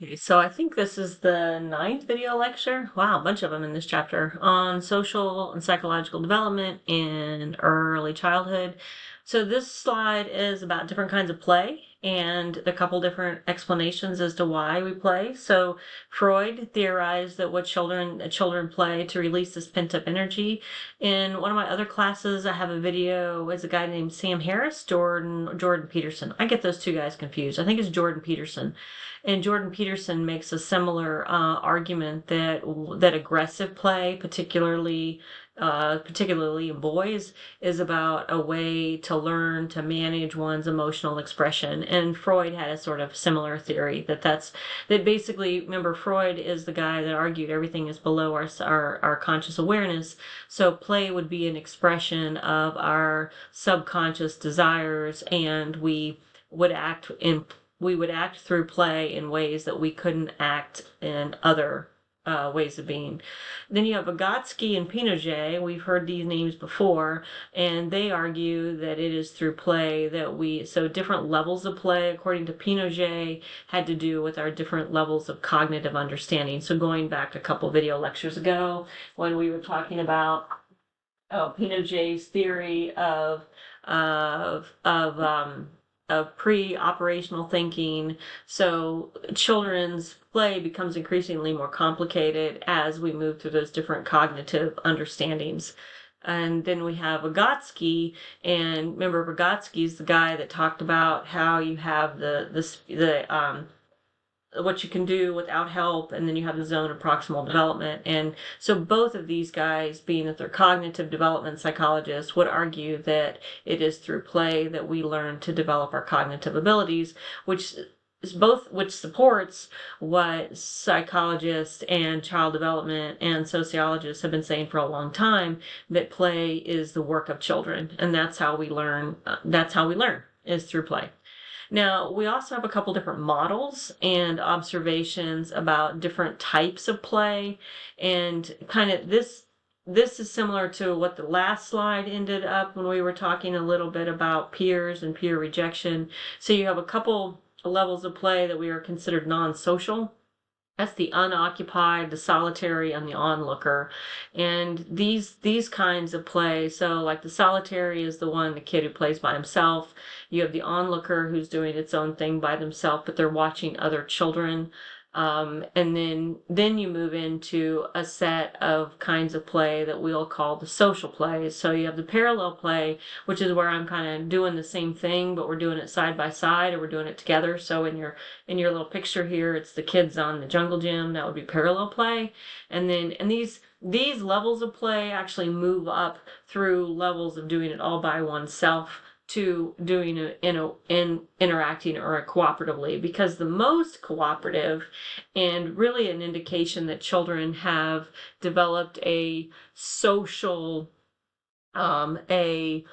Okay, so I think this is the ninth video lecture. Wow, a bunch of them in this chapter on social and psychological development in early childhood. So this slide is about different kinds of play and a couple different explanations as to why we play. So Freud theorized that what children play to release this pent-up energy. In one of my other classes, I have a video with a guy named Sam Harris, Jordan Peterson. I get those two guys confused. I think it's Jordan Peterson. And Jordan Peterson makes a similar argument that aggressive play, particularly in boys, is about a way to learn to manage one's emotional expression. And Freud had a sort of similar theory that basically, remember, Freud is the guy that argued everything is below our conscious awareness. So play would be an expression of our subconscious desires, and would act in we would act through play in ways that we couldn't act in other ways of being. Then you have Vygotsky and Piaget. We've heard these names before, and they argue that it is through play so different levels of play, according to Piaget, had to do with our different levels of cognitive understanding. So going back a couple video lectures ago, when we were talking about Piaget's theory of pre-operational thinking. So children's play becomes increasingly more complicated as we move through those different cognitive understandings. And then we have Vygotsky, and remember Vygotsky's the guy that talked about how you have the what you can do without help, and then you have the zone of proximal development. And so both of these guys, being that they're cognitive development psychologists, would argue that it is through play that we learn to develop our cognitive abilities, which supports what psychologists and child development and sociologists have been saying for a long time, that play is the work of children, and that's how we learn. Is through play. Now, we also have a couple different models and observations about different types of play, and kind of this is similar to what the last slide ended up when we were talking a little bit about peers and peer rejection. So you have a couple levels of play that we are considered non-social. That's the unoccupied, the solitary, and the onlooker. And these kinds of play, so like the solitary is the kid who plays by himself. You have the onlooker who's doing its own thing by themselves, but they're watching other children. And then you move into a set of kinds of play that we'll call the social play. So you have the parallel play, which is where I'm kind of doing the same thing, but we're doing it side by side, or we're doing it together. So in your little picture here, it's the kids on the jungle gym. That would be parallel play. And these levels of play actually move up through levels of doing it all by oneself to doing it in interacting or cooperatively, because the most cooperative, and really an indication that children have developed a social have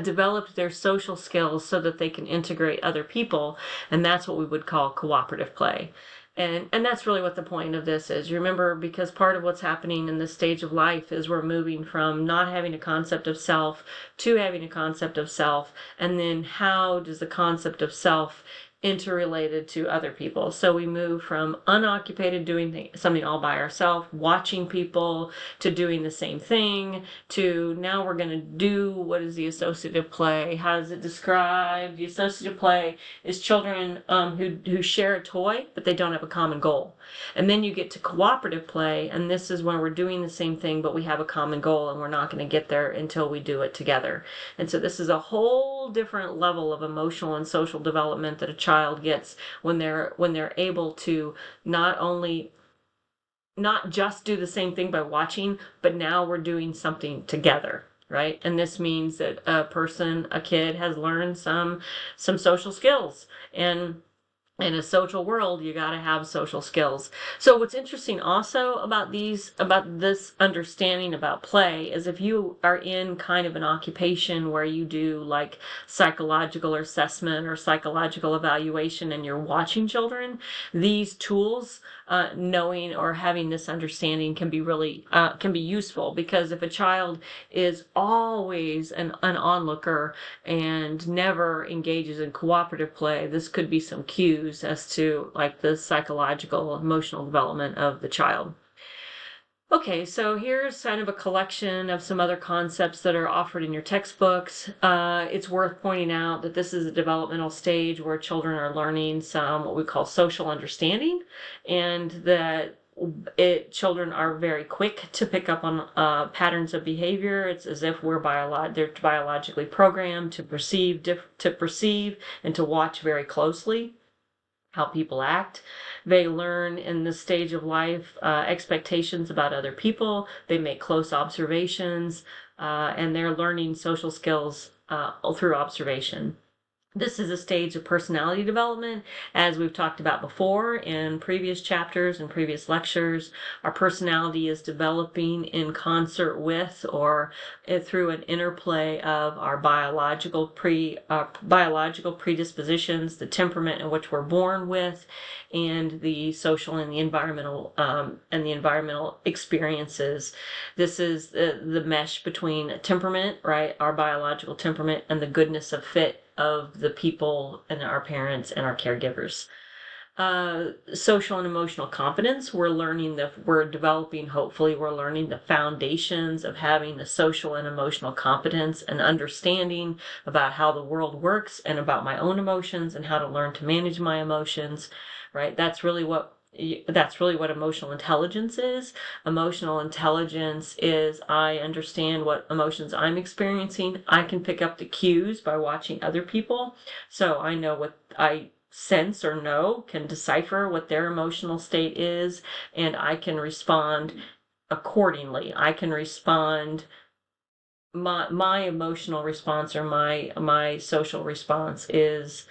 developed their social skills so that they can integrate other people, and that's what we would call cooperative play. And that's really what the point of this is. You remember, because part of what's happening in this stage of life is we're moving from not having a concept of self to having a concept of self, and then how does the concept of self interrelated to other people. So we move from unoccupied, doing something all by ourselves, watching people, to doing the same thing, to now we're going to do, what is the associative play? How does it describe? The associative play is children who share a toy, but they don't have a common goal. And then you get to cooperative play, and this is when we're doing the same thing, but we have a common goal, and we're not going to get there until we do it together. And so this is a whole different level of emotional and social development that a child gets when they're able to not just do the same thing by watching, but now we're doing something together. Right? And this means that a kid has learned some social skills. And In a social world, you got to have social skills. So what's interesting also about this understanding about play is if you are in kind of an occupation where you do like psychological assessment or psychological evaluation and you're watching children, these tools, knowing or having this understanding can be really can be useful, because if a child is always an onlooker and never engages in cooperative play, this could be some cues as to like the psychological, emotional development of the child. Okay, so here's kind of a collection of some other concepts that are offered in your textbooks. It's worth pointing out that this is a developmental stage where children are learning some what we call social understanding, and that children are very quick to pick up on patterns of behavior. It's as if they're biologically programmed to perceive and to watch very closely how people act. They learn in this stage of life expectations about other people. They make close observations, and they're learning social skills through observation. This is a stage of personality development, as we've talked about before in previous chapters and previous lectures. Our personality is developing in concert with or through an interplay of our biological predispositions, the temperament in which we're born with, and the social and the environmental experiences. This is the mesh between temperament, right, our biological temperament, and the goodness of fit of the people and our parents and our caregivers. Social and emotional competence, we're learning hopefully we're learning the foundations of having a social and emotional competence and understanding about how the world works and about my own emotions and how to learn to manage my emotions, right? That's really what emotional intelligence is. Emotional intelligence is I understand what emotions I'm experiencing. I can pick up the cues by watching other people. So I know what I sense or know, can decipher what their emotional state is, and I can respond accordingly. I can respond my emotional response or my social response is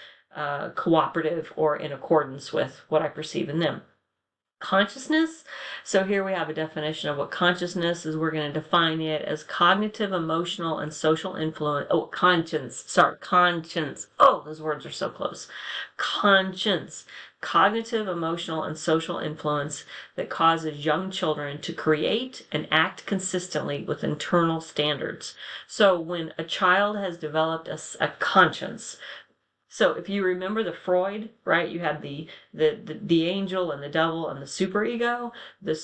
cooperative or in accordance with what I perceive in them. Consciousness. So here we have a definition of what consciousness is. We're going to define it as cognitive, emotional, and social influence. Conscience. Oh, those words are so close. Conscience. Cognitive, emotional, and social influence that causes young children to create and act consistently with internal standards. So when a child has developed a conscience, so if you remember the Freud, right, you had the angel and the devil and the superego. The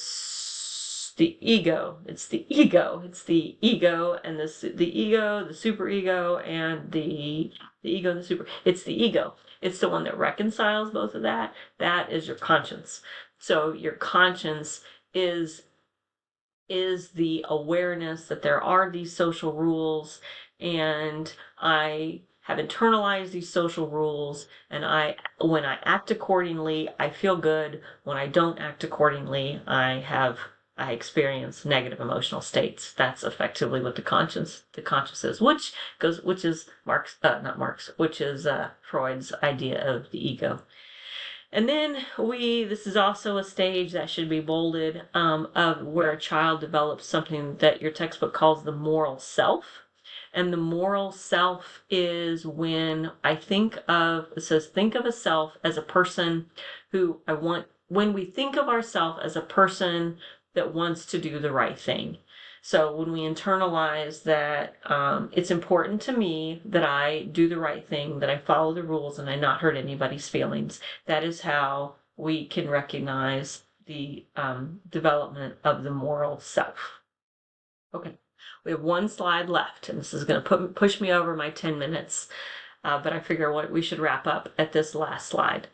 ego. It's the ego. It's the ego and the ego, the superego, and the ego and the super. It's the ego. It's the one that reconciles both of that. That is your conscience. So your conscience is the awareness that there are these social rules, and I have internalized these social rules, and when I act accordingly, I feel good. When I don't act accordingly, I experience negative emotional states. That's effectively what the conscience is, which is Freud's idea of the ego. And then this is also a stage that should be bolded, of where a child develops something that your textbook calls the moral self. And the moral self is when think of a self as a person when we think of ourselves as a person that wants to do the right thing. So when we internalize that it's important to me that I do the right thing, that I follow the rules, and I not hurt anybody's feelings, that is how we can recognize the development of the moral self. Okay, we have one slide left, and this is going to push me over my 10 minutes, but I figure we should wrap up at this last slide.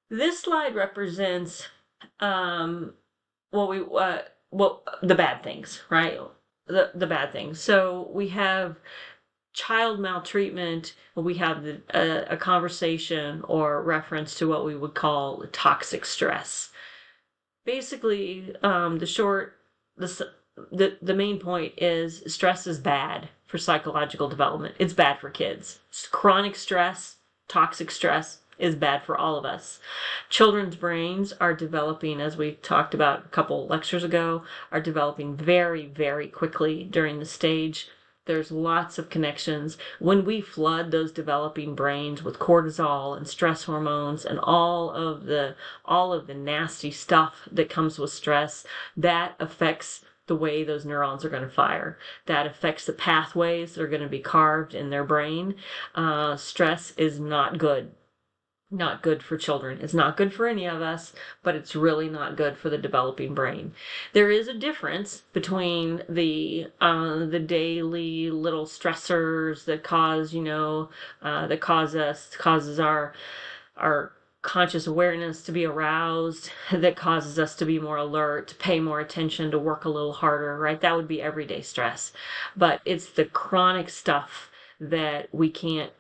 This slide represents the bad things, right? The bad things. So we have child maltreatment. We have a conversation or reference to what we would call toxic stress. Basically, the main point is stress is bad for psychological development. It's bad for kids. Chronic stress, toxic stress, is bad for all of us. Children's brains are developing, as we talked about a couple lectures ago, are developing very, very quickly during the stage. There's lots of connections. When we flood those developing brains with cortisol and stress hormones and all of the nasty stuff that comes with stress, that affects the way those neurons are going to fire. That affects the pathways that are going to be carved in their brain. Stress is not good. Not good for children. It's not good for any of us, but it's really not good for the developing brain. There is a difference between the daily little stressors that causes our conscious awareness to be aroused, that causes us to be more alert, to pay more attention, to work a little harder, right? That would be everyday stress. But it's the chronic stuff that we can't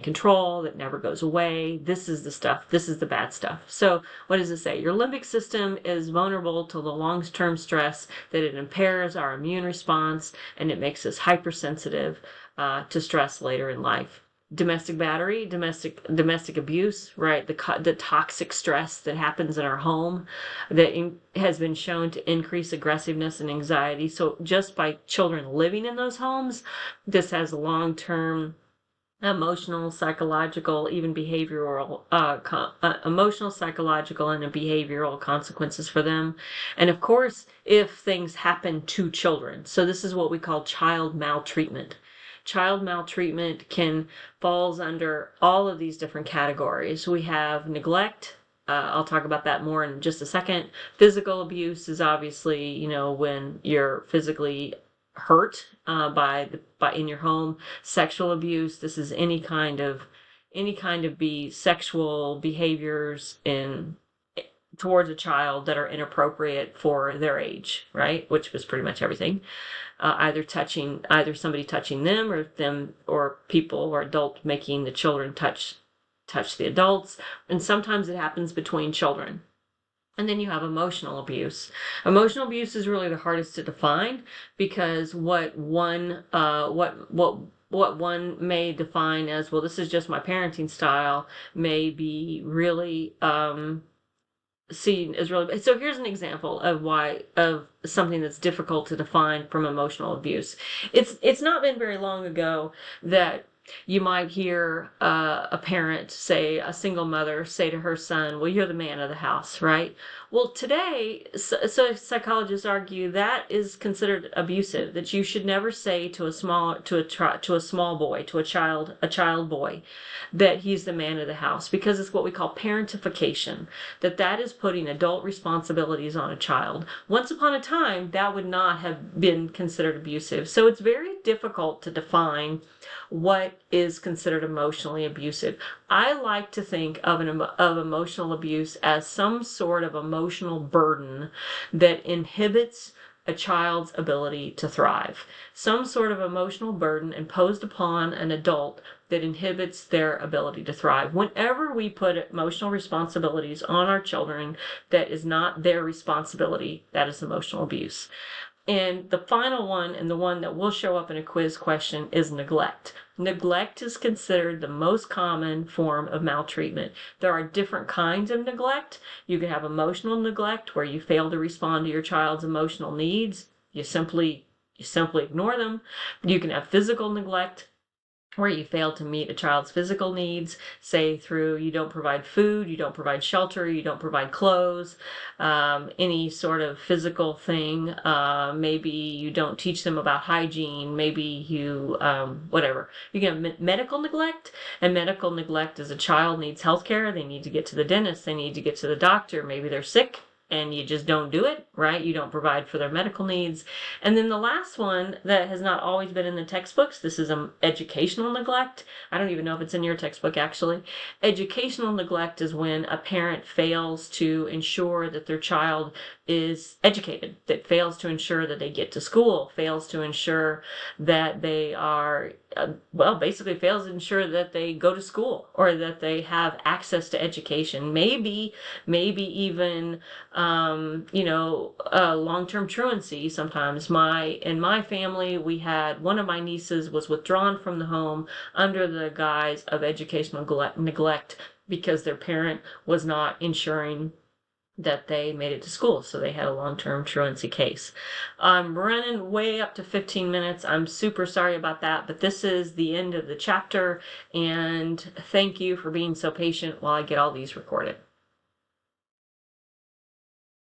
control, that never goes away. This is the stuff, this is the bad stuff. So what does it say? Your limbic system is vulnerable to the long-term stress, that it impairs our immune response, and it makes us hypersensitive to stress later in life. Domestic battery, domestic abuse, right? The toxic stress that happens in our home that has been shown to increase aggressiveness and anxiety. So just by children living in those homes, this has long-term emotional, psychological, even behavioral, emotional, psychological, and behavioral consequences for them. And of course, if things happen to children. So this is what we call child maltreatment. Child maltreatment falls under all of these different categories. We have neglect. I'll talk about that more in just a second. Physical abuse is obviously, when you're physically hurt by in your home. Sexual abuse, this is any kind of sexual behaviors towards a child that are inappropriate for their age, right? Which was pretty much everything. Either somebody touching them, or people or adults making the children touch the adults, and sometimes it happens between children. And then you have emotional abuse. Emotional abuse is really the hardest to define, because what one may define as, well, this is just my parenting style, may be really seen as really. So here's an example of something that's difficult to define from emotional abuse. It's not been very long ago that you might hear a parent say, a single mother say to her son, well, you're the man of the house, right? Well, today, so psychologists argue that is considered abusive, that you should never say to a small boy, to a child boy, that he's the man of the house, because it's what we call parentification, that is putting adult responsibilities on a child. Once upon a time, that would not have been considered abusive. So it's very difficult to define what is considered emotionally abusive. I like to think of emotional abuse as some sort of emotional burden that inhibits a child's ability to thrive. Some sort of emotional burden imposed upon an adult that inhibits their ability to thrive. Whenever we put emotional responsibilities on our children that is not their responsibility, that is emotional abuse. And the final one, and the one that will show up in a quiz question, is neglect. Neglect is considered the most common form of maltreatment. There are different kinds of neglect. You can have emotional neglect, where you fail to respond to your child's emotional needs. You simply ignore them. You can have physical neglect, where you fail to meet a child's physical needs, say through you don't provide food, you don't provide shelter, you don't provide clothes, any sort of physical thing. Maybe you don't teach them about hygiene. Maybe you, whatever. You can have medical neglect, and medical neglect is a child needs health care. They need to get to the dentist. They need to get to the doctor. Maybe they're sick, and you just don't do it, right? You don't provide for their medical needs. And then the last one that has not always been in the textbooks, this is educational neglect. I don't even know if it's in your textbook, actually. Educational neglect is when a parent fails to ensure that their child is educated, that fails to ensure that they get to school, fails to ensure that they are, basically fails to ensure that they go to school, or that they have access to education. Maybe even, long-term truancy. Sometimes in my family, we had one of my nieces was withdrawn from the home under the guise of educational neglect because their parent was not ensuring that they made it to school. So they had a long-term truancy case. I'm running way up to 15 minutes. I'm super sorry about that, but this is the end of the chapter. And thank you for being so patient while I get all these recorded.